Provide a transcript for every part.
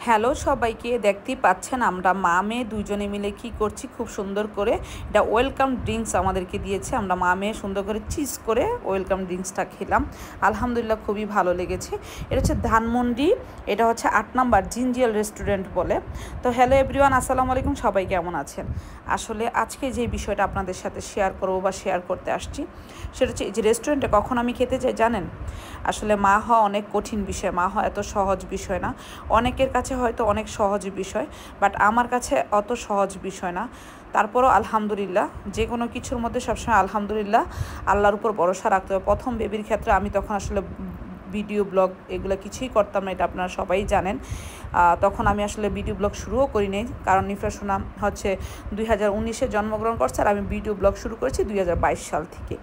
Hello সবাইকে, দেখতেই পাচ্ছেন আমরা মা মেয়ে দুইজনে মিলে কি করছি, খুব সুন্দর করে এটা ওয়েলকাম ড্রিঙ্কস আমাদেরকে দিয়েছে। আমরা মা মেয়ে সুন্দর করে চিজ করে ওয়েলকাম ড্রিঙ্কসটা খেলাম, আলহামদুলিল্লাহ খুবই ভালো লেগেছে। এটা হচ্ছে ধানমন্ডি, এটা হচ্ছে 8 নম্বর জিঞ্জিয়াল রেস্টুরেন্ট বলে। তো হ্যালো এভরিওয়ান, আসসালামু আলাইকুম, সবাই কেমন আছেন? আসলে আজকে যে বিষয়টা আপনাদের সাথে শেয়ার করবো বা শেয়ার করতে আসছি, সেটা হচ্ছে এই যে রেস্টুরেন্টে কখন আমি খেতে যাই জানেন? আসলে মা হওয়া অনেক কঠিন বিষয়, মা হওয়া এত সহজ বিষয় না। অনেকের কাছে হয়তো অনেক সহজ বিষয়, বাট আমার কাছে অত সহজ বিষয় না। তারপরও আলহামদুলিল্লাহ, যে কোনো কিছুর মধ্যে সবসময় আলহামদুলিল্লাহ আল্লাহর উপর ভরসা রাখতে হবে। প্রথম বেবির ক্ষেত্রে আমি তখন আসলে ভিডিও ব্লগ এগুলো কিছুই করতাম না, এটা আপনারা সবাই জানেন। তখন আমি আসলে ভিডিও ব্লগ শুরুও করি নাই, কারণ নিফরা সোনা হচ্ছে 2019-এ জন্মগ্রহণ করছে, আর আমি ভিডিও ব্লগ শুরু করেছি 2022 সাল থেকে।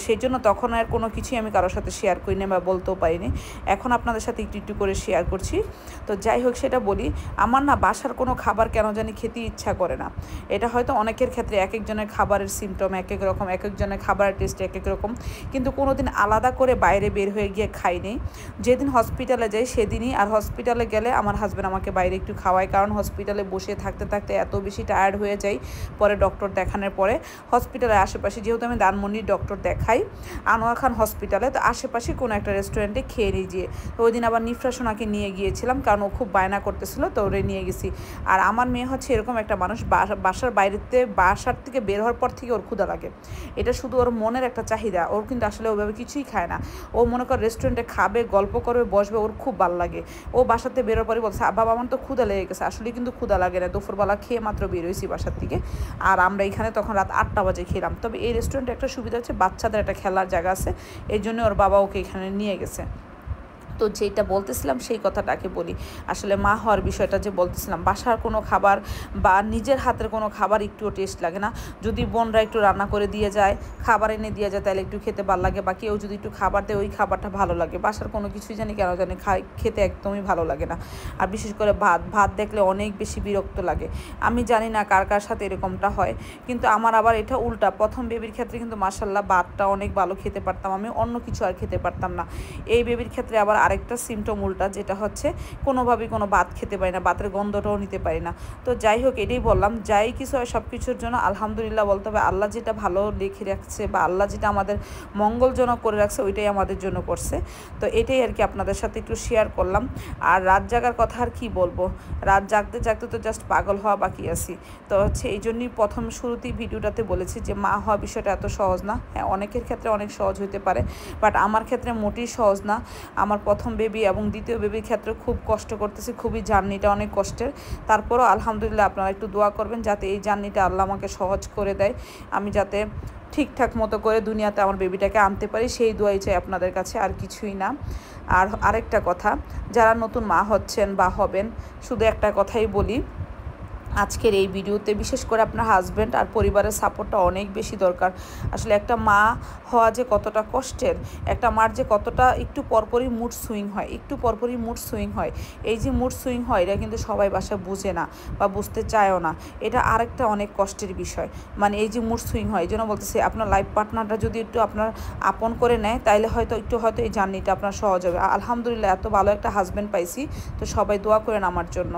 সেই জন্য তখন আর কোনো কিছুই আমি কারোর সাথে শেয়ার করি না বা বলতেও পারিনি। এখন আপনাদের সাথে একটু একটু করে শেয়ার করছি। তো যাই হোক, সেটা বলি, আমার না বাসার কোনো খাবার কেন জানি খেতে ইচ্ছা করে না। এটা হয়তো অনেকের ক্ষেত্রে এক একজনের খাবারের সিমটম এক এক রকম, এক একজনের খাবারের টেস্ট এক এক রকম, কিন্তু কোনো দিন আলাদা করে বাইরে বের হয়ে গিয়ে খাই নেই। যেদিন হসপিটালে যাই সেদিনই, আর হসপিটালে গেলে আমার হাজব্যান্ড আমাকে বাইরে একটু খাওয়ায়, কারণ হসপিটালে বসে থাকতে থাকতে এত বেশি টায়ার্ড হয়ে যাই। পরে ডক্টর দেখানোর পরে হসপিটালের আশেপাশে, যেহেতু আমি ধানমন্ডির ডক্টর দেখাই আনোয়ার খান হসপিটালে, তো আশেপাশে কোনো একটা রেস্টুরেন্টে খেয়ে নিয়ে গিয়ে, তো ওই দিন আবার নিফরা সোনাকে নিয়ে গিয়েছিলাম, কারণ ও খুব বায়না করতেছিল, তো ওরে নিয়ে গেছি। আর আমার মেয়ে হচ্ছে এরকম একটা মানুষ, বাসার থেকে বের হওয়ার পর থেকে ওর ক্ষুধা লাগে। এটা শুধু ওর মনের একটা চাহিদা, ওর কিন্তু আসলে ওভাবে কিছুই খায় না। ও মনে কর রেস্টুরেন্টে খাবে, গল্প করবে, বসবে, ওর খুব ভালো লাগে। ও বাসাতে বেরোর পরে বলছে, বাবা আমার তো ক্ষুধা লেগে গেছে। আসলে কিন্তু ক্ষুধা লাগে না, দুপুরবেলা খেয়ে মাত্র বের হয়েছি বাসার থেকে। আর আমরা এখানে তখন রাত 8টা বাজে খেলাম। তবে এই রেস্টুরেন্টে একটা সুবিধা হচ্ছে, বাচ্চাদের একটা খেলার জায়গা আছে, এই জন্য ওর বাবা ওকে এখানে নিয়ে গেছে। তো যেটা বলতেছিলাম সেই কথাটাকে বলি, আসলে মা হওয়ার বিষয়টা যে বলতেছিলাম, বাসার কোনো খাবার বা নিজের হাতের কোনো খাবার একটুও টেস্ট লাগে না। যদি বোনরা একটু রান্না করে দিয়ে যায়, খাবার এনে দিয়ে যায়, তাহলে একটু খেতে ভালো লাগে, বা কেউ যদি একটু খাবার দেয় ওই খাবারটা ভালো লাগে। বাসার কোনো কিছুই জানি কেন জানি খেতে একদমই ভালো লাগে না। আর বিশেষ করে ভাত দেখলে অনেক বেশি বিরক্ত লাগে। আমি জানি না কার কার সাথে এরকমটা হয়, কিন্তু আমার আবার এটা উল্টা। প্রথম বেবির ক্ষেত্রে কিন্তু মাশাল্লাহ ভাতটা অনেক ভালো খেতে পারতাম আমি, অন্য কিছু আর খেতে পারতাম না। এই বেবির ক্ষেত্রে আবার আরেকটা সিমটম উল্টা, যেটা হচ্ছে কোনোভাবেই কোনো ভাত খেতে পারি না, ভাতের গন্ধটাও নিতে পারি না। তো যাই হোক, এটাই বললাম, যাই কিছু হয় সব কিছুর জন্য আলহামদুলিল্লাহ বলতে হবে। আল্লাহ যেটা ভালো লিখে রাখছে বা আল্লাহ যেটা আমাদের মঙ্গলজনক করে রাখছে, ওইটাই আমাদের জন্য করছে। তো এটাই আর কি আপনাদের সাথে একটু শেয়ার করলাম। আর রাত জাগার কথা আর কি বলবো, রাত জাগতে জাগতে তো জাস্ট পাগল হওয়া বাকি আছি। তো হচ্ছে এই জন্যই প্রথম শুরুতেই ভিডিওটাতে বলেছি যে মা হওয়া বিষয়টা এত সহজ না। হ্যাঁ, অনেকের ক্ষেত্রে অনেক সহজ হতে পারে, বাট আমার ক্ষেত্রে মোটেই সহজ না। আমার প্রথম বেবি এবং দ্বিতীয় বেবির ক্ষেত্রে খুব কষ্ট করতেছি, খুবই জার্নিটা অনেক কষ্টের। তারপরও আলহামদুলিল্লাহ আপনারা একটু দোয়া করবেন যাতে এই জার্নিটা আল্লাহ আমাকে সহজ করে দেয়, আমি যাতে ঠিকঠাক মতো করে দুনিয়াতে আমার বেবিটাকে আনতে পারি, সেই দোয়াই চাই আপনাদের কাছে, আর কিছুই না। আর আরেকটা কথা, যারা নতুন মা হচ্ছেন বা হবেন, শুধু একটা কথাই বলি, আজকের এই ভিডিওতে বিশেষ করে আপনার হাজব্যান্ড আর পরিবারের সাপোর্টটা অনেক বেশি দরকার। আসলে একটা মা হওয়া যে কতটা কষ্টের, একটা মার যে কতটা একটু পরপরই মুড সুইং হয়, একটু পরপরই মুড সুইং হয়। এই যে মুড সুইং হয়, এটা কিন্তু সবাই বাসায় বুঝে না বা বুঝতে চায়ও না। এটা আরেকটা অনেক কষ্টের বিষয়, মানে এই যে মুড সুইং হয়। এই জন্য বলতেছি, আপনার লাইফ পার্টনারটা যদি একটু আপনার আপন করে নেয়, তাইলে হয়তো এই জার্নিটা আপনার সহজ হবে। আলহামদুলিল্লাহ এত ভালো একটা হাজব্যান্ড পাইছি, তো সবাই দোয়া করেন আমার জন্য।